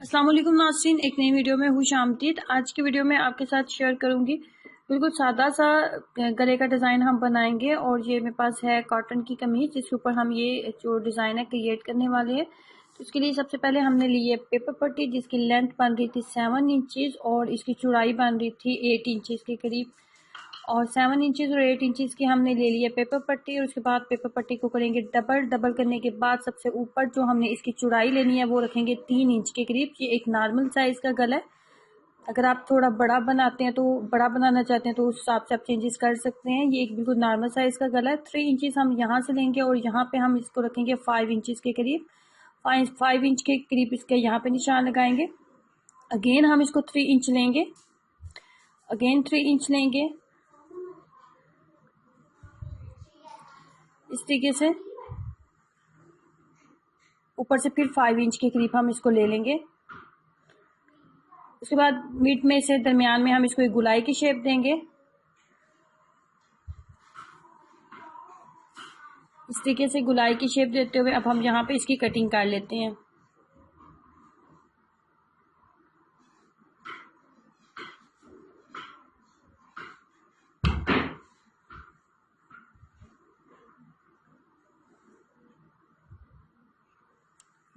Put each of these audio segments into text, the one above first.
अस्सलाम वालेकुम नाज़रीन, एक नई वीडियो में खुश आमदीद। आज की वीडियो में आपके साथ शेयर करूंगी बिल्कुल सादा सा गले का डिज़ाइन हम बनाएंगे। और ये मेरे पास है कॉटन की कमीज, जिसके ऊपर हम ये जो डिज़ाइन है क्रिएट करने वाले हैं। तो इसके लिए सबसे पहले हमने ली है पेपर पट्टी, जिसकी लेंथ बन रही थी 7 इंचज़ और इसकी चौड़ाई बन रही थी 8 इंचज़ के करीब। और 7 इंचज़ और 8 इंचज़ की हमने ले लिया पेपर पट्टी। और उसके बाद पेपर पट्टी को करेंगे डबल करने के बाद सबसे ऊपर जो हमने इसकी चौड़ाई लेनी है वो रखेंगे 3 इंच के करीब। ये एक नॉर्मल साइज़ का गला है। अगर आप थोड़ा बड़ा बनाते हैं तो बड़ा बनाना चाहते हैं तो उस हिसाब से आप चेंजेस कर सकते हैं। ये एक बिल्कुल नॉर्मल साइज़ का गला है। 3 इंचज़ हम यहाँ से लेंगे और यहाँ पे हम इसको रखेंगे 5 इंचज़ के करीब। 5 इंच के करीब इसके यहाँ पे निशान लगाएंगे। अगेन हम इसको 3 इंच लेंगे, अगेन 3 इंच लेंगे इस तरीके से। ऊपर से फिर 5 इंच के करीब हम इसको ले लेंगे। उसके बाद मिड में से दरमियान में हम इसको एक गुलाई की शेप देंगे। इस तरीके से गुलाई की शेप देते हुए अब हम यहाँ पे इसकी कटिंग कर लेते हैं।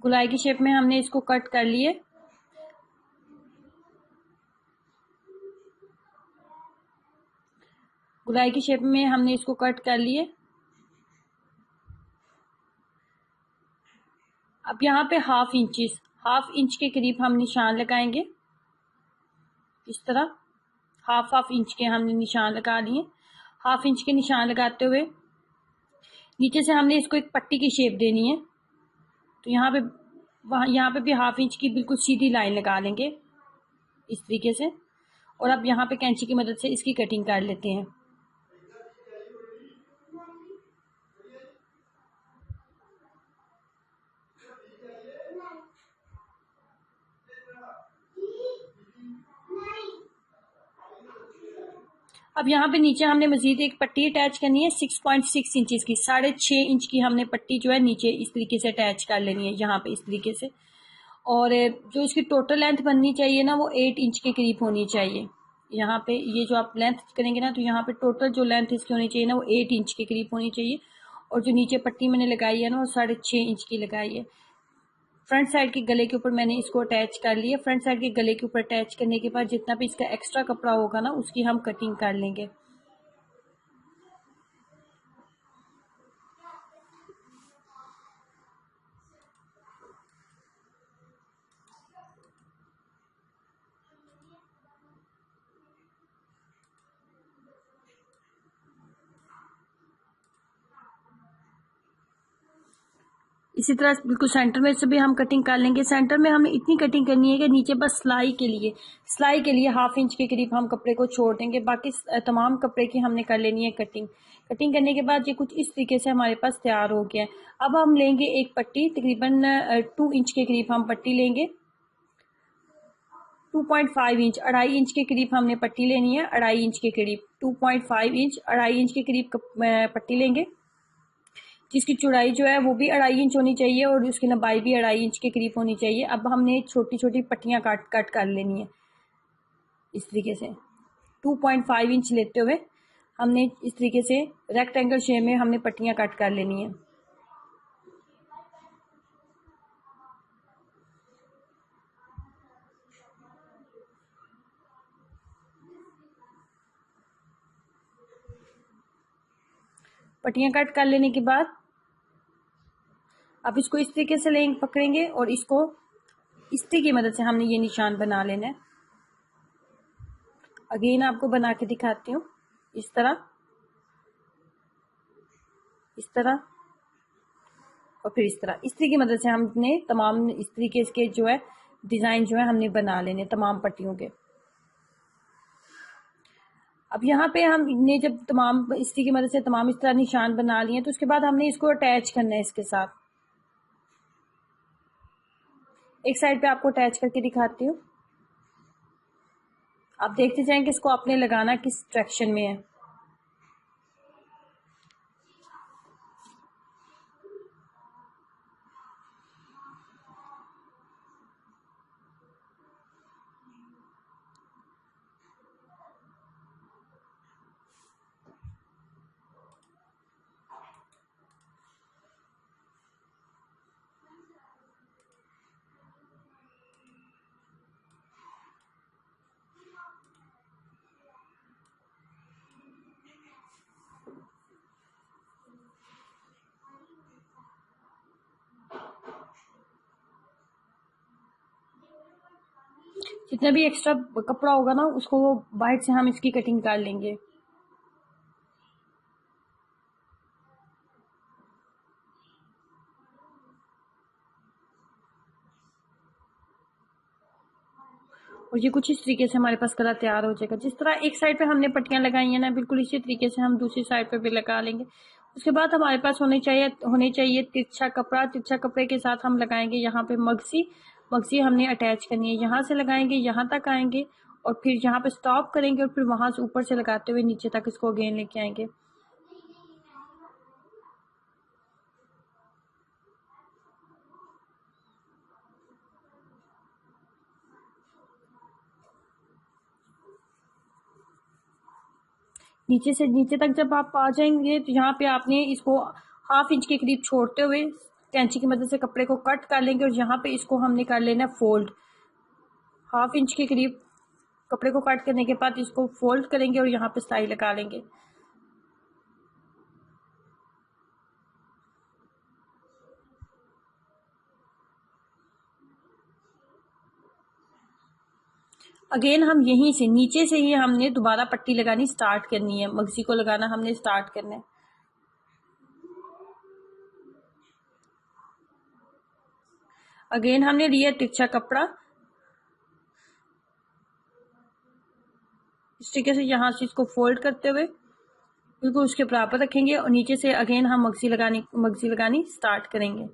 गुलाई की शेप में हमने इसको कट कर लिए। गुलाई की शेप में हमने इसको कट कर लिए। अब यहाँ पे हाफ इंच के करीब हम निशान लगाएंगे। इस तरह हाफ इंच के हमने निशान लगा लिए। हाफ इंच के निशान लगाते हुए नीचे से हमने इसको एक पट्टी की शेप देनी है। तो यहाँ पे भी हाफ इंच की बिल्कुल सीधी लाइन लगा लेंगे इस तरीके से। और अब यहाँ पे कैंची की मदद से इसकी कटिंग कर लेते हैं। अब यहाँ पे नीचे हमने मजीद एक पट्टी अटैच करनी है 6.6 इंचज़ की। 6.5 इंच की हमने पट्टी जो है नीचे इस तरीके से अटैच कर लेनी है, यहाँ पे इस तरीके से। और जो इसकी टोटल लेंथ बननी चाहिए ना वो 8 इंच के करीब होनी चाहिए। यहाँ पे ये जो आप लेंथ करेंगे ना तो यहाँ पे टोटल जो लेंथ इसकी होनी चाहिए ना वो 8 इंच के करीब होनी चाहिए। और जो नीचे पट्टी मैंने लगाई है ना वो 6.5 इंच की लगाई है। फ्रंट साइड के गले के ऊपर मैंने इसको अटैच कर लिया। फ्रंट साइड के गले के ऊपर अटैच करने के बाद जितना भी इसका एक्स्ट्रा कपड़ा होगा ना उसकी हम कटिंग कर लेंगे। इसी तरह बिल्कुल सेंटर में से भी हम कटिंग कर लेंगे। सेंटर में हमें इतनी कटिंग करनी है कि नीचे बस सिलाई के लिए हाफ इंच के करीब हम कपड़े को छोड़ देंगे। बाकी तमाम कपड़े की हमने कर लेनी है कटिंग। कटिंग करने के बाद ये कुछ इस तरीके से हमारे पास तैयार हो गया है। अब हम लेंगे एक पट्टी, तकरीबन 2 इंच के करीब हम पट्टी लेंगे। 2.5 इंच, 2.5 इंच के करीब हमने पट्टी लेनी है। 2.5 इंच के करीब 2.5 इंच, 2.5 इंच के करीब पट्टी लेंगे, जिसकी चौड़ाई जो है वो भी 2.5 इंच होनी चाहिए और उसकी लंबाई भी 2.5 इंच के करीब होनी चाहिए। अब हमने छोटी छोटी पट्टियाँ कट कर लेनी है इस तरीके से। 2.5 इंच लेते हुए हमने इस तरीके से रेक्टेंगल शेप में हमने पट्टियाँ कट कर लेनी है। पट्टियाँ कट कर लेने के बाद अब इसको इस तरीके से पकड़ेंगे और इसको इस्त्री की मदद से हमने ये निशान बना लेना है। अगेन आपको बना के दिखाती हूँ। इस तरह और फिर इस तरह इस्त्री की मदद से हमने तमाम इस तरीके के जो है डिज़ाइन जो है हमने बना लेने तमाम पट्टियों के। अब यहाँ पे हमने जब तमाम इस्त्री की मदद से तमाम इस तरह निशान बना लिए तो उसके बाद हमने इसको अटैच करना है इसके साथ। एक साइड पे आपको अटैच करके दिखाती हूँ। आप देखते जाएं कि इसको आपने लगाना किस डायरेक्शन में है। जितना भी एक्स्ट्रा कपड़ा होगा ना उसको बाहर से हम इसकी कटिंग कर लेंगे। और ये कुछ इस तरीके से हमारे पास गला तैयार हो जाएगा। जिस तरह एक साइड पे हमने पट्टियां लगाई हैं ना, बिल्कुल इसी तरीके से हम दूसरी साइड पे भी लगा लेंगे। उसके बाद हमारे पास होने चाहिए तिरछा कपड़ा। तिरछा कपड़े के साथ हम लगाएंगे यहाँ पे मगसी। मगसी हमने अटैच करनी है, यहाँ से लगाएंगे, यहाँ तक आएंगे और फिर यहाँ पे स्टॉप करेंगे और फिर वहां से ऊपर से लगाते हुए नीचे तक इसको अगेन लेके आएंगे। नीचे से नीचे तक जब आप आ जाएंगे तो यहाँ पे आपने इसको 1/2 इंच के करीब छोड़ते हुए कैंची की मदद से कपड़े को कट कर लेंगे और यहाँ पे इसको हमने कर लेना फोल्ड। 1/2 इंच के करीब कपड़े को कट करने के बाद इसको फोल्ड करेंगे और यहाँ पे सिलाई लगा लेंगे। अगेन हम यहीं से नीचे से ही हमने दोबारा पट्टी लगानी स्टार्ट करनी है, मगजी को लगाना हमने स्टार्ट करना है। अगेन हमने लिया तिरछा कपड़ा, इस तरीके से यहाँ से इसको फोल्ड करते हुए बिल्कुल उसके बराबर रखेंगे और नीचे से अगेन हम मगजी लगानी स्टार्ट करेंगे।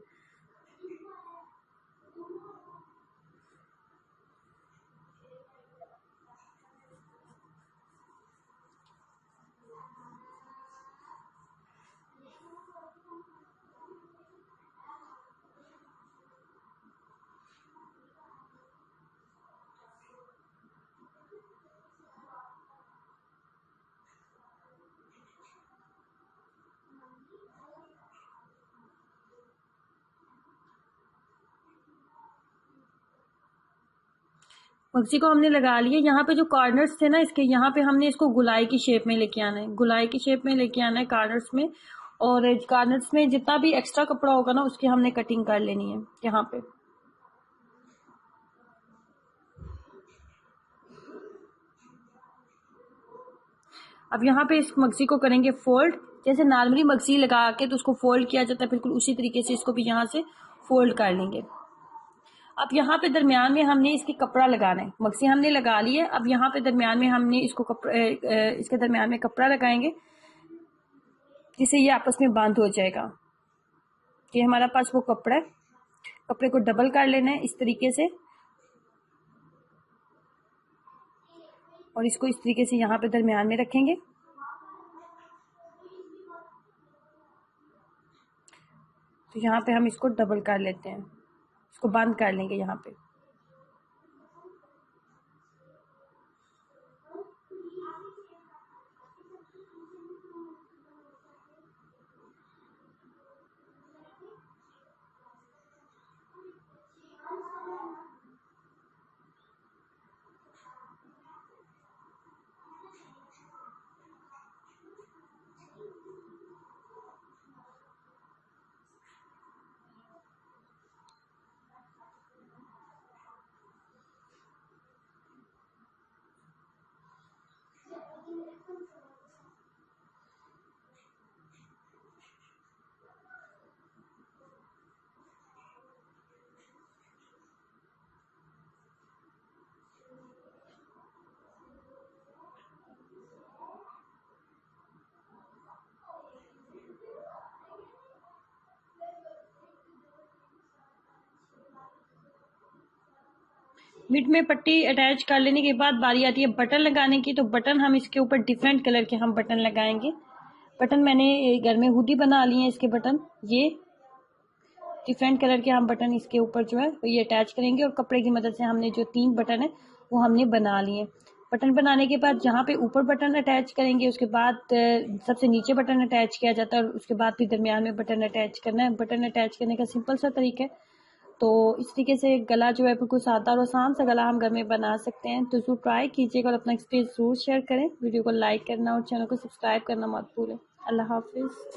मगजी को हमने लगा लिया। यहाँ पे जो कॉर्नर्स थे ना इसके, यहाँ पे हमने इसको गुलाई की शेप में लेके आना है, गुलाई की शेप में लेके आना है कॉर्नर्स में। और कॉर्नर्स में जितना भी एक्स्ट्रा कपड़ा होगा ना उसकी हमने कटिंग कर लेनी है यहाँ पे। अब यहाँ पे इस मगजी को करेंगे फोल्ड। जैसे नॉर्मली मगजी लगा के तो उसको फोल्ड किया जाता है, बिल्कुल उसी तरीके से इसको भी यहाँ से फोल्ड कर लेंगे। अब यहाँ पे दरमियान में हमने इसकी कपड़ा लगाना है, मगजी हमने लगा ली है। अब यहाँ पे दरमियान में हमने इसको इसके दरमियान में कपड़ा लगाएंगे जिससे ये आपस में बंद हो जाएगा। ये हमारा पास वो कपड़ा है, कपड़े को डबल कर लेना है इस तरीके से और इसको इस तरीके से यहाँ पे दरमियान में रखेंगे। तो यहाँ पे हम इसको डबल कर लेते हैं, इसको बंद कर लेंगे यहाँ पे। मिड में पट्टी अटैच कर लेने के बाद बारी आती है बटन लगाने की। तो बटन हम इसके ऊपर डिफरेंट कलर के हम बटन लगाएंगे। बटन मैंने घर में हुडी बना लिए हैं, इसके बटन ये डिफरेंट कलर के हम बटन इसके ऊपर जो है वो ये अटैच करेंगे और कपड़े की मदद से हमने जो 3 बटन है वो हमने बना लिए। बटन बनाने के बाद जहाँ पे ऊपर बटन अटैच करेंगे उसके बाद सबसे नीचे बटन अटैच किया जाता है और उसके बाद भी दरमियान में बटन अटैच करना है। बटन अटैच करने का सिंपल सा तरीका है। तो इस तरीके से गला जो है बिल्कुल सादा और आसान सा गला हम घर में बना सकते हैं। तो ज़रूर ट्राई कीजिएगा और अपना एक्सपीरियंस ज़रूर शेयर करें। वीडियो को लाइक करना और चैनल को सब्सक्राइब करना मत भूलें। अल्लाह हाफिज़।